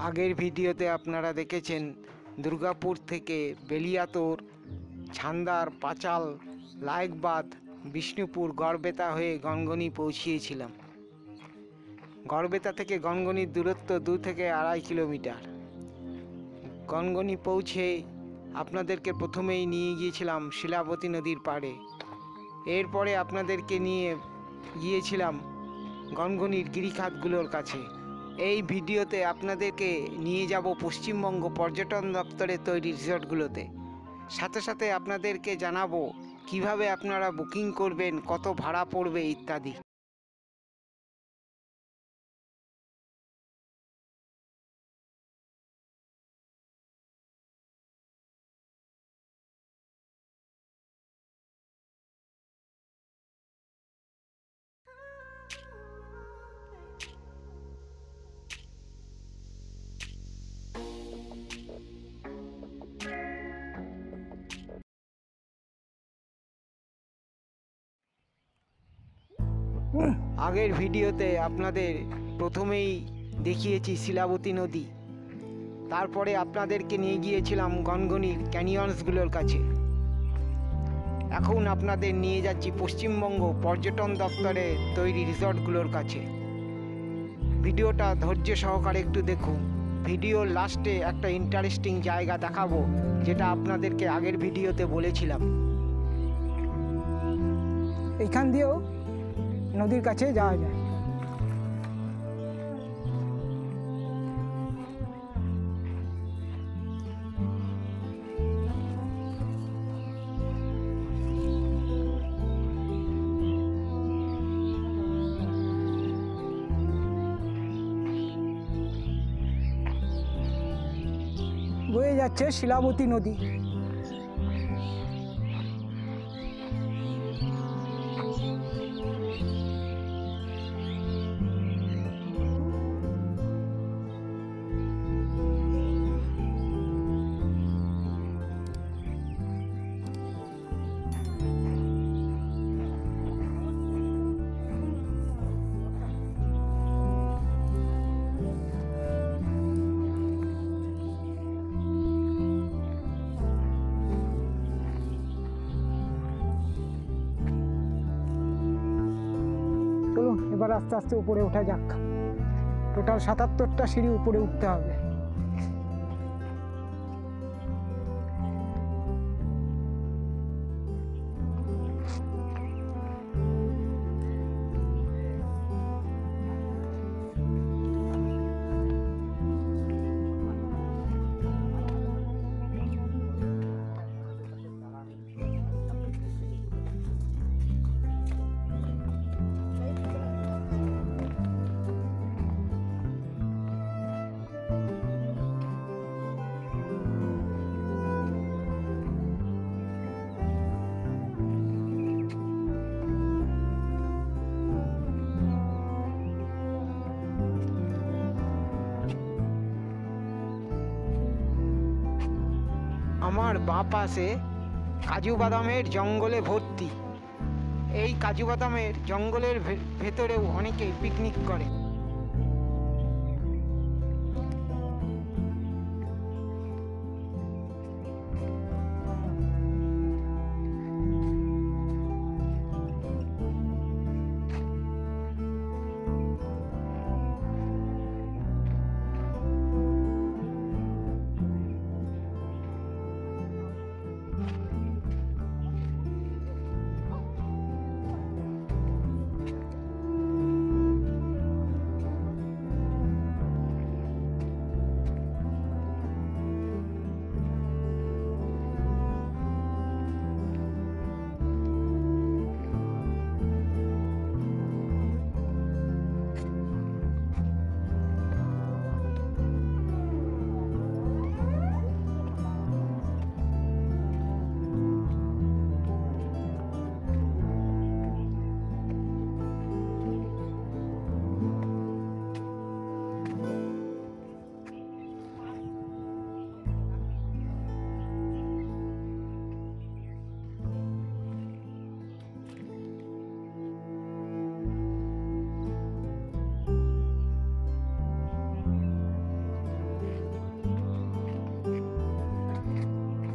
আগের ভিডিওতে আপনারা দেখেছেন দুর্গাপুর থেকে বেলিয়াতোর, ছান্দার, পাঁচাল, লায়েকবাদ, বিষ্ণুপুর, গড়বেতা হয়ে গনগনি পৌঁছিয়েছিলাম। গড়বেতা থেকে গনগনির দূরত্ব 2 থেকে 2.5 কিলোমিটার। গনগনি পৌঁছে আপনাদেরকে প্রথমেই নিয়ে গিয়েছিলাম শিলাবতী নদীর পাড়ে। এরপরে আপনাদেরকে নিয়ে গিয়েছিলাম গনগনির গিরিখাতগুলোর কাছে। এই ভিডিওতে আপনাদেরকে নিয়ে যাব পশ্চিমবঙ্গ পর্যটন দপ্তরের তৈরি রিসর্টগুলোতে। সাথে সাথে আপনাদেরকে জানাবো কিভাবে আপনারা বুকিং করবেন, কত ভাড়া পড়বে ইত্যাদি। আগের ভিডিওতে আপনাদের প্রথমেই দেখিয়েছি শিলাবতী নদী, তারপরে আপনাদেরকে নিয়ে গিয়েছিলাম গনগনির ক্যানিয়ন্সগুলোর কাছে। এখন আপনাদের নিয়ে যাচ্ছি পশ্চিমবঙ্গ পর্যটন দপ্তরের তৈরি রিসর্টগুলোর কাছে। ভিডিওটা ধৈর্য সহকারে একটু দেখুন। ভিডিওর লাস্টে একটা ইন্টারেস্টিং জায়গা দেখাবো, যেটা আপনাদেরকে আগের ভিডিওতে বলেছিলাম। এইখান দিয়েও নদীর কাছে যাওয়া যায়। বয়ে যাচ্ছে শিলাবতী নদী। চলুন এবার আস্তে আস্তে উপরে ওঠা যাক। টোটাল 77টা সিঁড়ি উপরে উঠতে হবে। আমার বাঁ পাশে কাজু বাদামের জঙ্গলে ভর্তি। এই কাজু বাদামের জঙ্গলের ভেতরেও অনেকে পিকনিক করে।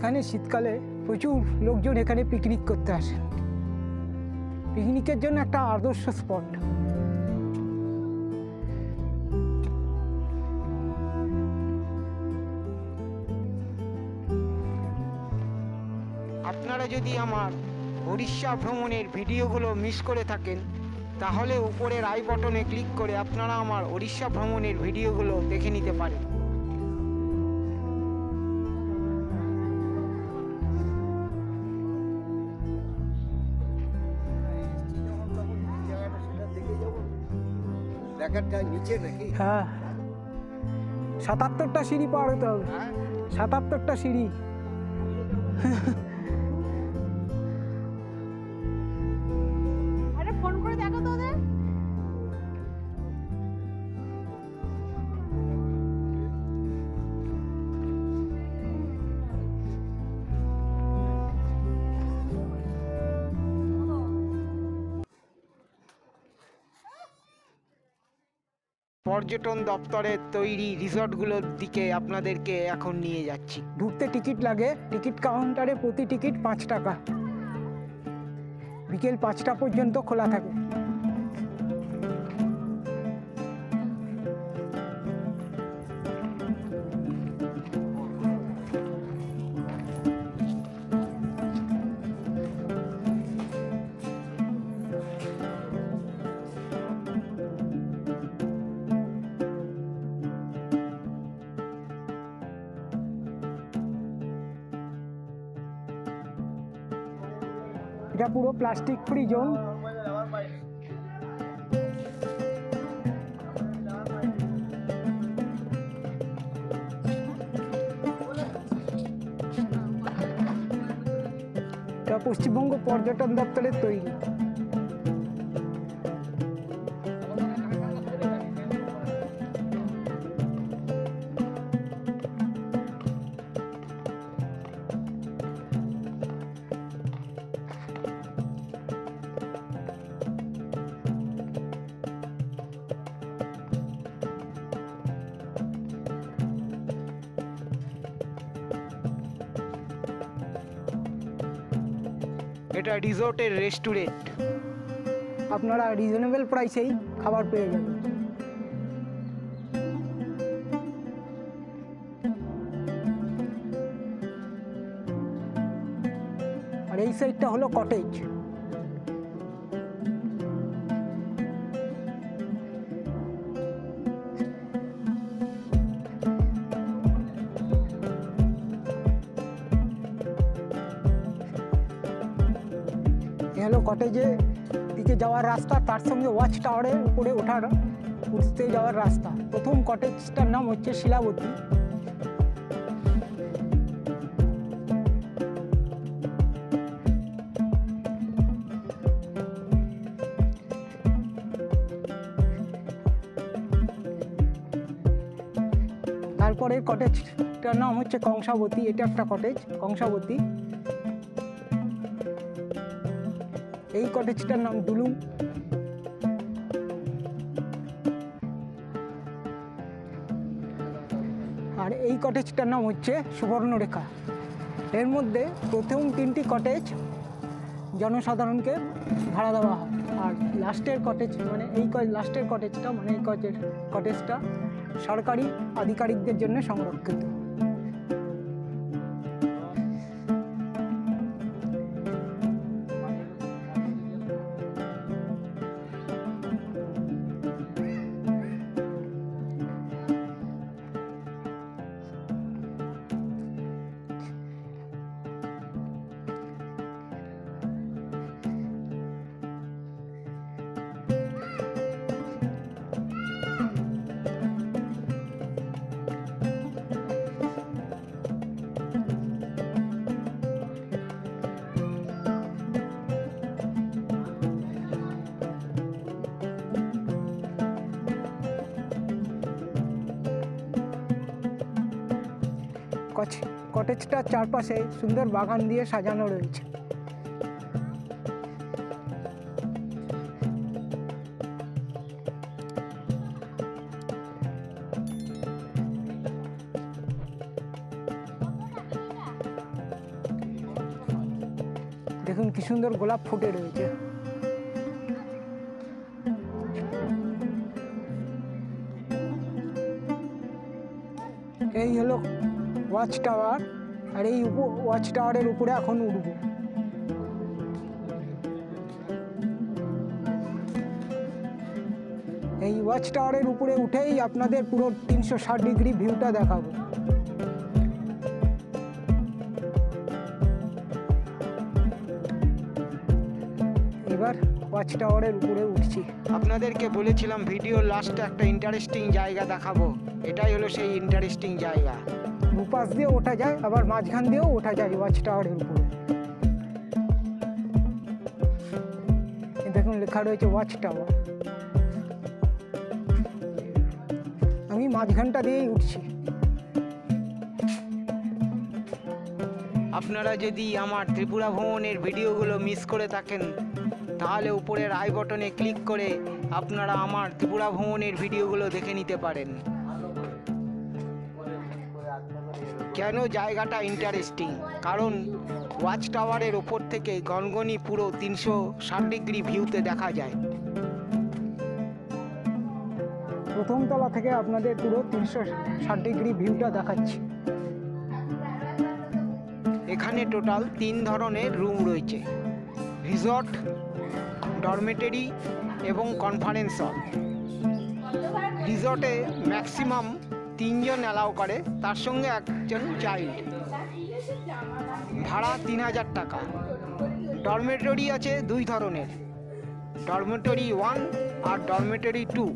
এখানে শীতকালে প্রচুর লোকজন এখানে পিকনিক করতে আসে। পিকনিকের জন্য একটা আদর্শ স্পট। আপনারা যদি আমার উড়িষ্যা ভ্রমণের ভিডিওগুলো মিস করে থাকেন তাহলে উপরের আই বটনে ক্লিক করে আপনারা আমার উড়িষ্যা ভ্রমণের ভিডিওগুলো দেখে নিতে পারেন। নিচে নাকি? হ্যাঁ, 77টা সিঁড়ি পার হতে হবে। 77টা সিঁড়ি। আরে ফোন করে দেখো তো ওদের। পর্যটন দপ্তরের তৈরি রিসর্টগুলোর দিকে আপনাদেরকে এখন নিয়ে যাচ্ছি। ঢুকতে টিকিট লাগে। টিকিট কাউন্টারে প্রতি টিকিট 5 টাকা। বিকেল 5টা পর্যন্ত খোলা থাকে। এটা পুরো প্লাস্টিক ফ্রি জোন। এটা পশ্চিমবঙ্গ পর্যটন দপ্তরের তৈরি। এটা রিসোর্টের রেস্টুরেন্ট। আপনারা রিজনেবল প্রাইসেই খাবার পেয়ে যাবেন। আর এই সাইডটা হলো কটেজ। হলো কটেজে দিকে যাওয়ার রাস্তা, তার সঙ্গে ওয়াচ টাওয়ারের উপরে উঠতে যাওয়ার রাস্তা। প্রথম কটেজটার নাম হচ্ছে শিলাবতী। তারপরে কটেজটার নাম হচ্ছে কংসাবতী। এটা একটা কটেজ, কংসাবতী। এই কটেজটার নাম দুলু। আর এই কটেজটার নাম হচ্ছে সুবর্ণরেখা। এর মধ্যে প্রথম 3টি কটেজ জনসাধারণকে ভাড়া দেওয়া হয়, আর লাস্টের কটেজ মানে লাস্টের কটেজটা মানে এই কটেজটা সরকারি আধিকারিকদের জন্য সংরক্ষিত। কটেজটার চারপাশে সুন্দর বাগান দিয়ে সাজানো রয়েছে। দেখুন কি সুন্দর গোলাপ ফুটে রয়েছে। এই হলো ওয়াচ টাওয়ার, আর এই ওয়াচ টাওয়ারের উপরে এখন উঠব। এই ওয়াচ টাওয়ারের উপরে উঠেই আপনাদের পুরো 360 ডিগ্রি ভিউটা দেখাবো। এবার ওয়াচ টাওয়ারের উপরে উঠছি। আপনাদেরকে বলেছিলাম ভিডিওর লাস্টে একটা ইন্টারেস্টিং জায়গা দেখাবো, এটাই হলো সেই ইন্টারেস্টিং জায়গা। দুপাশ দিয়ে ওঠা যায়, আবার মাঝখান দিয়েও ওঠা যায় ওয়াচ টাওয়ারের উপরে। দেখুন লেখা রয়েছে ওয়াচ টাওয়ার। আমি মাঝখানটা দিয়েই উঠছি। আপনারা যদি আমার ত্রিপুরা ভ্রমণের ভিডিওগুলো মিস করে থাকেন তাহলে উপরের আই বটনে ক্লিক করে আপনারা আমার ত্রিপুরা ভ্রমণের ভিডিওগুলো দেখে নিতে পারেন। কেন জায়গাটা ইন্টারেস্টিং? কারণ ওয়াচ টাওয়ারের ওপর থেকে গনগনি পুরো 360 ডিগ্রি ভিউতে দেখা যায়। প্রথম তলা থেকে আপনাদের পুরো 360 ডিগ্রি ভিউটা দেখাচ্ছি। এখানে টোটাল 3 ধরনের রুম রয়েছে: রিসর্ট, ডরমেটরি এবং কনফারেন্স হল। রিসর্টে ম্যাক্সিমাম 3 জন অ্যালাউ করে, তার সঙ্গে একজন চাইল্ড। ভাড়া 3000 টাকা। ডরমেটরি আছে 2 ধরনের, ডরমেটরি 1 আর ডরমেটরি 2।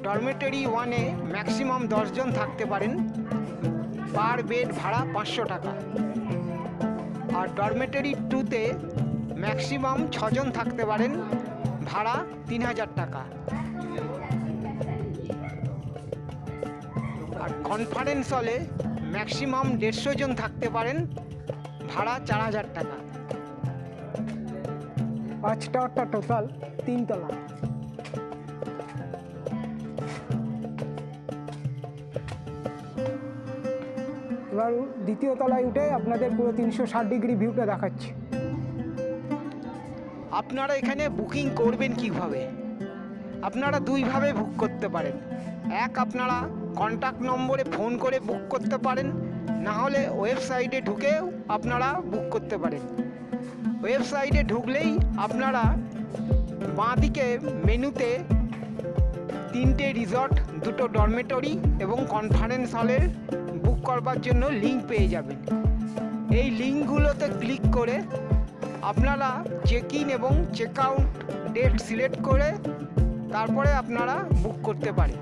ডরমেটরি 1-এ ম্যাক্সিমাম 10 জন থাকতে পারেন, পার বেড ভাড়া 500 টাকা। আর ডরমেটরি 2-তে ম্যাক্সিমাম 6 জন থাকতে পারেন, ভাড়া 3000 টাকা। আর কনফারেন্স হলে ম্যাক্সিমাম 150 জন থাকতে পারেন, ভাড়া 4000 টাকা। ওয়াচ টাওয়ারটা টোটাল 3 তলা। এবার দ্বিতীয় তলায় উঠে আপনাদের পুরো 360 ডিগ্রি ভিউটা দেখাচ্ছি। আপনারা এখানে বুকিং করবেন কিভাবে? আপনারা 2 ভাবে বুক করতে পারেন। এক, আপনারা কন্ট্যাক্ট নম্বরে ফোন করে বুক করতে পারেন, না হলে ওয়েবসাইটে ঢুকেও আপনারা বুক করতে পারেন। ওয়েবসাইটে ঢুকলেই আপনারা বাঁদিকে মেনুতে 3টে রিসর্ট, 2টো ডরমেটরি এবং কনফারেন্স হলের বুক করবার জন্য লিঙ্ক পেয়ে যাবেন। এই লিঙ্কগুলোতে ক্লিক করে আপনারা চেক ইন এবং চেক আউট ডেট সিলেক্ট করে তারপরে আপনারা বুক করতে পারেন।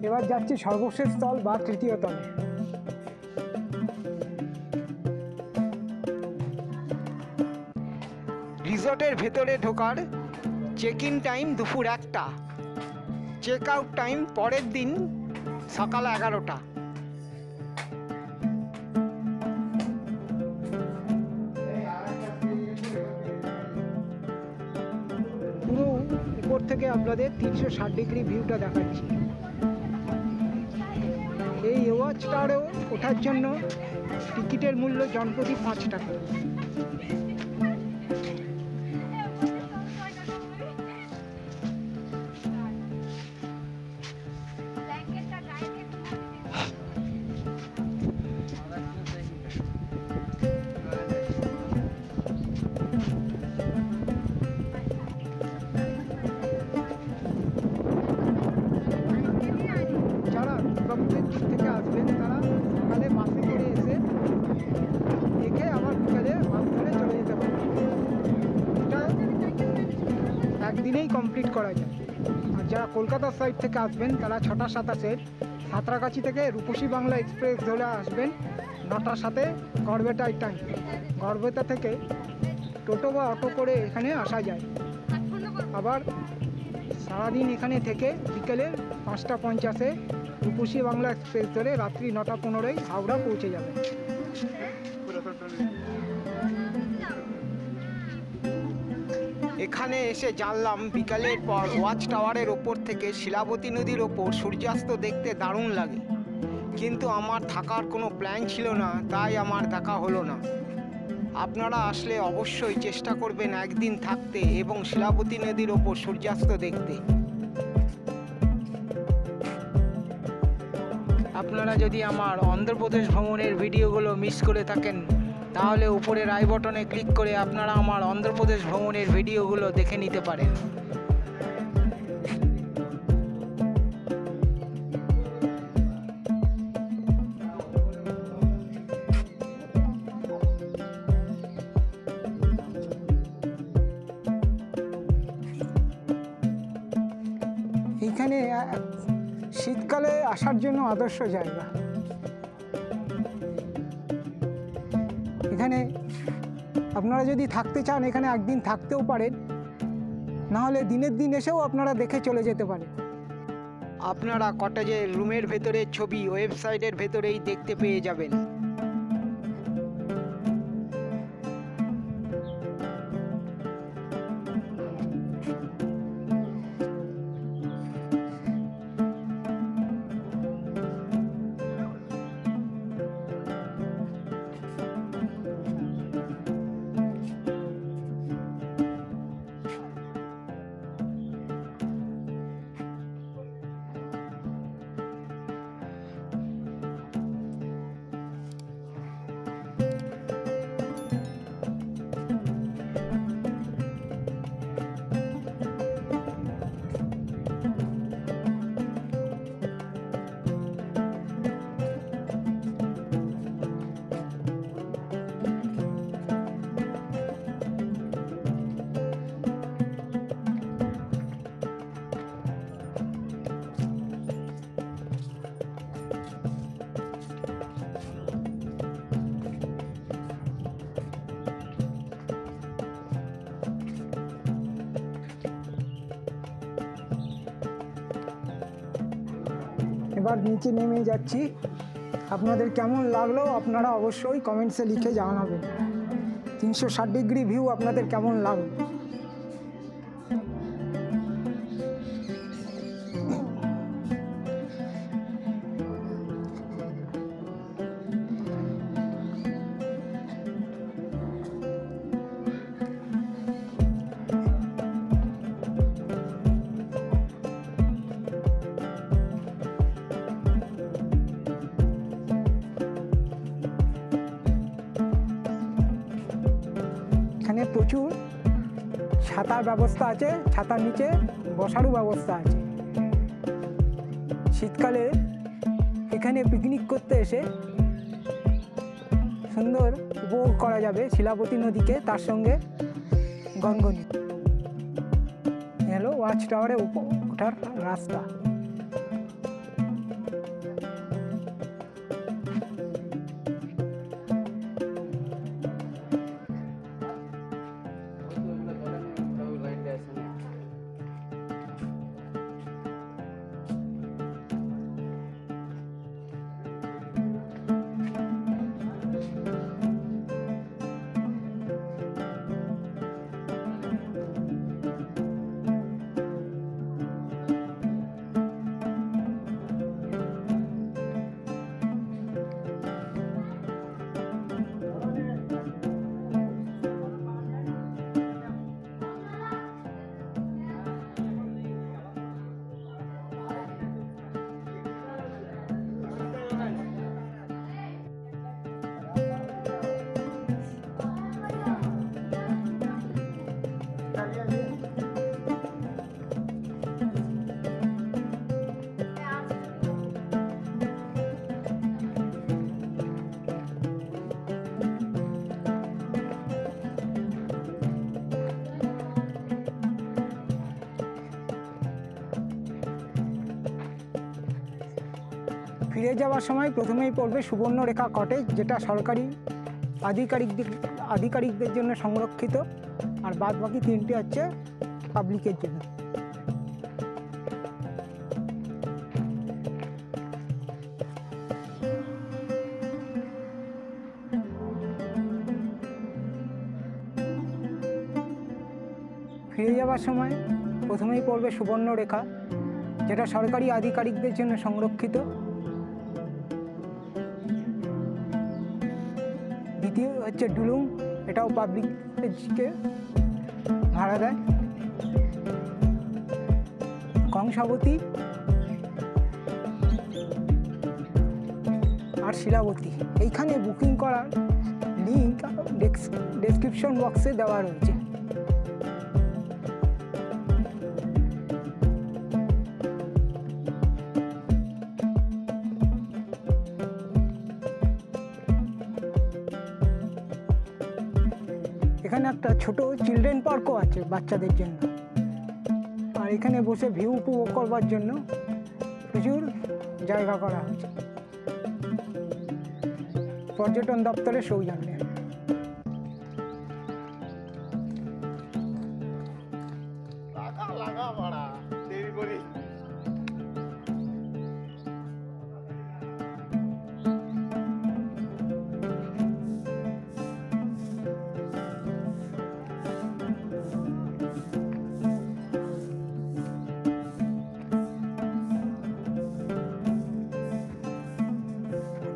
এবার যাচ্ছি সর্বশেষ তল বা তৃতীয় তলে। রিসর্টের ভেতরে ঢোকার চেক ইন টাইম দুপুর 1টা, চেক আউট টাইম পরের দিন সকাল 11টা। পুরো উপর থেকে আপনাদের 360 ডিগ্রি ভিউটা দেখাচ্ছি। এই ওয়াচ টাওয়ারেও ওঠার জন্য টিকিটের মূল্য জনপ্রতি 5 টাকা। যারা দুর্গাপুরের দিক থেকে আসবেন তারা সকালে বাসে করে এসে দেখে আবার বিকালে বাস ধরে চলে যেতে পারে। এটা একদিনেই কমপ্লিট করা যায়। আর যারা কলকাতার সাইড থেকে আসবেন তারা 6:27-এর সাঁতরাগাছি থেকে রূপসী বাংলা এক্সপ্রেস ধরে আসবেন 9টার সাথে গড়বেতায় টাইম। গড়বেতা থেকে টোটো বা অটো করে এখানে আসা যায়। আবার সারাদিন এখানে থেকে বিকেলে 5টা 50-এ রূপসী বাংলা এক্সপ্রেস ধরে রাত্রি 9:15 হাওড়া পৌঁছে যাবেন। এখানে এসে জানলাম বিকালের পর ওয়াচ টাওয়ারের ওপর থেকে শিলাবতী নদীর ওপর সূর্যাস্ত দেখতে দারুণ লাগে, কিন্তু আমার থাকার কোনো প্ল্যান ছিল না, তাই আমার দেখা হলো না। আপনারা আসলে অবশ্যই চেষ্টা করবেন একদিন থাকতে এবং শিলাবতী নদীর ওপর সূর্যাস্ত দেখতে। আপনারা যদি আমার অন্ধ্রপ্রদেশ ভ্রমণের ভিডিওগুলো মিস করে থাকেন, তাহলে উপরের আই বটনে ক্লিক করে আপনারা আমার অন্ধ্রপ্রদেশ ভ্রমণের ভিডিওগুলো দেখে নিতে পারেন। এইখানে শীতকালে আসার জন্য আদর্শ জায়গা। এখানে আপনারা যদি থাকতে চান এখানে একদিন থাকতেও পারেন, নাহলে দিনের দিন এসেও আপনারা দেখে চলে যেতে পারেন। আপনারা কটেজের রুমের ভেতরের ছবি ওয়েবসাইটের ভেতরেই দেখতে পেয়ে যাবেন। এবার নিচে নেমে যাচ্ছি। আপনাদের কেমন লাগলো আপনারা অবশ্যই কমেন্টসে লিখে জানাবেন। 360 ডিগ্রি ভিউ আপনাদের কেমন লাগলো। এখানে প্রচুর ছাতার ব্যবস্থা আছে, ছাতার নিচে বসারও ব্যবস্থা আছে। শীতকালে এখানে পিকনিক করতে এসে সুন্দর উপভোগ করা যাবে শিলাবতী নদীকে, তার সঙ্গে গনগনি। হলো ওয়াচ টাওয়ারে ওঠার রাস্তা। ফিরে যাওয়ার সময় প্রথমেই পড়বে সুবর্ণরেখা কটেজ, যেটা সরকারি আধিকারিকদের জন্য সংরক্ষিত, আর বাদ বাকি তিনটে হচ্ছে পাবলিকের জন্য। ফিরে যাওয়ার সময় প্রথমেই পড়বে সুবর্ণরেখা, যেটা সরকারি আধিকারিকদের জন্য সংরক্ষিত। দ্বিতীয় হচ্ছে ডুলুং, এটাও পাবলিককে ভাড়া দেয়। কংসাবতী আর শিলাবতী। এইখানে বুকিং করার লিঙ্ক ডেসক্রিপশন বক্সে দেওয়া রয়েছে। এখানে একটা ছোট চিলড্রেন পার্কও আছে বাচ্চাদের জন্য, আর এখানে বসে ভিউ উপভোগ করবার জন্য প্রচুর জায়গা করা হয়েছে পর্যটন দপ্তরের সৌজন্যে।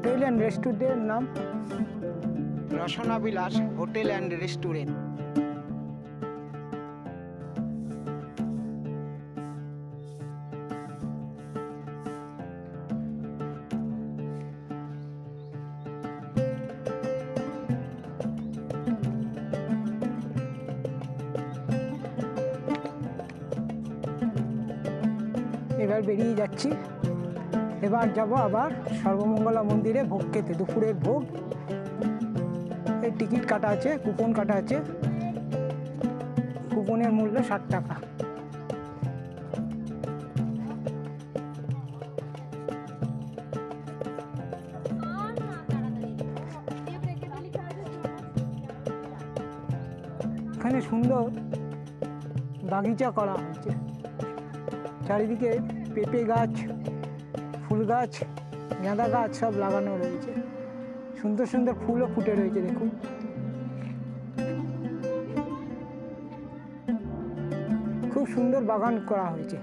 হোটেল অ্যান্ড রেস্টুরেন্টের নাম রসনা বিলাস হোটেল অ্যান্ড রেস্টুরেন্ট। এবার বেরিয়ে যাচ্ছি। এবার যাব আবার সর্বমঙ্গলা মন্দিরে ভোগ খেতে, দুপুরের ভোগ। এই টিকিট কাটা আছে, কুপন কাটা আছে, কুপনের মূল্য 60 টাকা। এখানে সুন্দর বাগিচা করা হয়েছে, চারিদিকে পেঁপে গাছ, ফুল গাছ, গাঁদা গাছ সব লাগানো রয়েছে। সুন্দর সুন্দর ফুলও ফুটে রয়েছে, দেখুন। খুব সুন্দর বাগান করা হয়েছে।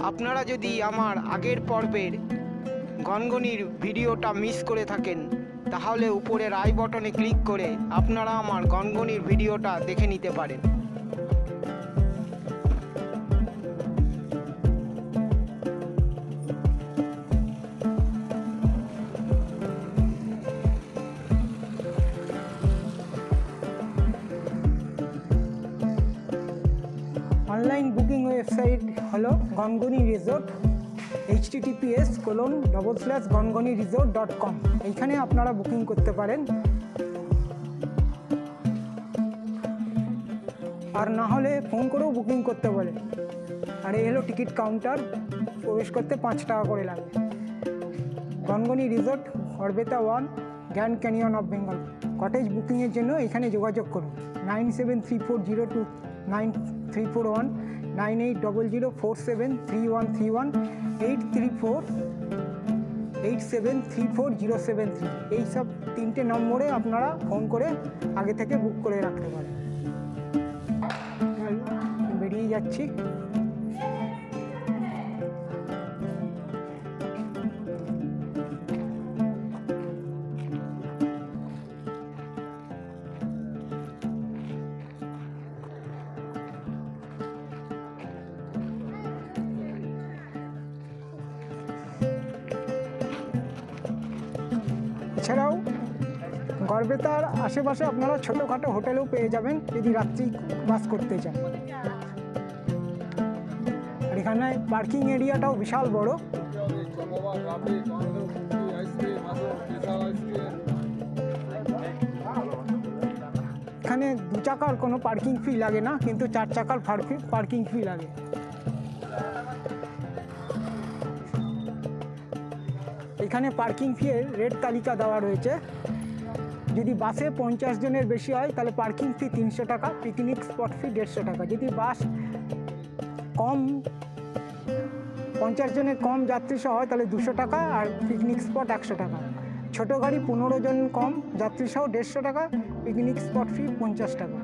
আপনারা যদি আমার আগের পর্বের গনগনির ভিডিওটা মিস করে থাকেন, তাহলে উপরের আই বটনে ক্লিক করে আপনারা আমার গনগনির ভিডিওটা দেখে নিতে পারেন। অনলাইন বুকিং ওয়েবসাইট হলো গনগনি রিসোর্ট, https://gongoniresort.com। এইখানে আপনারা বুকিং করতে পারেন, আর না হলে ফোন করেও বুকিং করতে পারেন। আর এই হলো টিকিট কাউন্টার, প্রবেশ করতে 5 টাকা করে লাগে। Gangani resort, Garhbeta 1, grand canyon of Bengal. Cottage বুকিংয়ের জন্য এখানে যোগাযোগ করুন 9734029341, 9800473131, 83487340730। এই সব 3টে নম্বরে আপনারা ফোন করে আগে থেকে বুক করে রাখতে পারেন। বেরিয়ে যাচ্ছি। এছাড়াও গড়বেতার আশেপাশে আপনারা ছোটোখাটো হোটেলও পেয়ে যাবেন যদি রাত্রি বাস করতে চান। আর এখানে পার্কিং এরিয়াটাও বিশাল বড়। এখানে 2 চাকার কোনো পার্কিং ফি লাগে না, কিন্তু 4 চাকার পার্কিং ফি লাগে। এখানে পার্কিং ফি এর রেট তালিকা দেওয়া রয়েছে। যদি বাসে 50 জনের বেশি হয় তাহলে পার্কিং ফি 300 টাকা, পিকনিক স্পট ফি 150 টাকা। যদি বাস কম 50 জনের কম যাত্রী সহ হয় তাহলে 200 টাকা, আর পিকনিক স্পট 100 টাকা। ছোটো গাড়ি 15 জন কম যাত্রী সহ 150 টাকা, পিকনিক স্পট ফি 50 টাকা,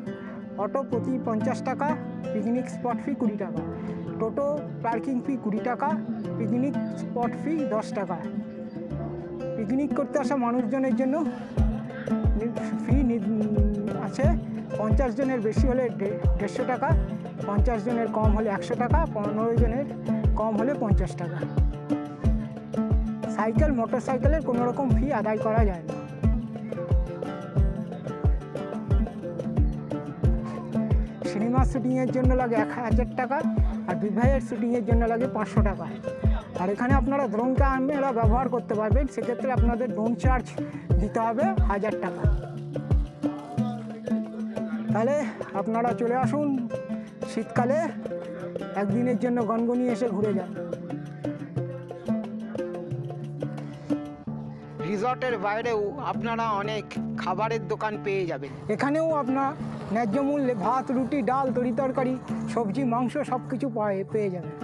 অটো প্রতি 50 টাকা, পিকনিক স্পট ফি 20 টাকা, টোটো পার্কিং ফি 20 টাকা, পিকনিক স্পট ফি 10 টাকা। পিকনিক করতে আসা মানুষজনের জন্য ফি আছে 50 জনের বেশি হলে 150 টাকা, 50 জনের কম হলে 100 টাকা, 15 জনের কম হলে 50 টাকা। সাইকেল মোটর সাইকেলের কোনো রকম ফি আদায় করা যায় না। সিনেমার শুটিংয়ের জন্য লাগে 1000 টাকা, আর বিবাহের শুটিংয়ের জন্য লাগে 500 টাকা। আর এখানে আপনারা ড্রোন ক্যামেরা ব্যবহার করতে পারবেন, সেক্ষেত্রে আপনাদের ড্রোন চার্জ দিতে হবে 1000 টাকা। তাহলে আপনারা চলে আসুন শীতকালে একদিনের জন্য গনগনি এসে ঘুরে যান। রিসর্টের বাইরেও আপনারা অনেক খাবারের দোকান পেয়ে যাবেন। এখানেও আপনার ন্যায্য মূল্যে ভাত, রুটি, ডাল, তরি তরকারি, সবজি, মাংস সব কিছু পেয়ে যাবেন।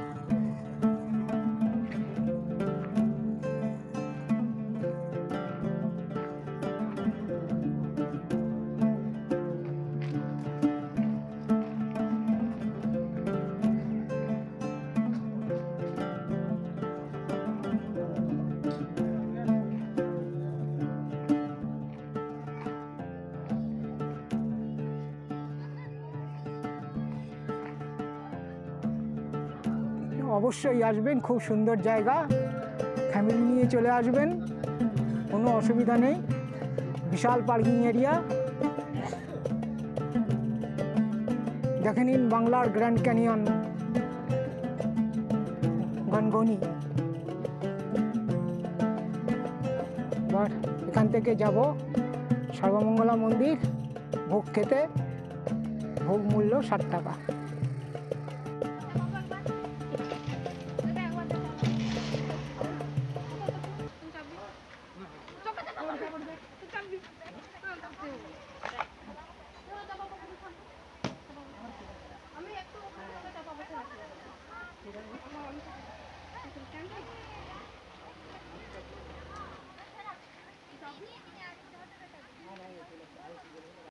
অবশ্যই আসবেন, খুব সুন্দর জায়গা, ফ্যামিলি নিয়ে চলে আসবেন, কোনো অসুবিধা নেই। বিশাল পার্কিং এরিয়া। দেখে নিন বাংলার গ্র্যান্ড ক্যানিয়ন গনগনি। এবার এখান থেকে যাব সর্বমঙ্গলা মন্দির ভোগ খেতে। ভোগ মূল্য 60 টাকা।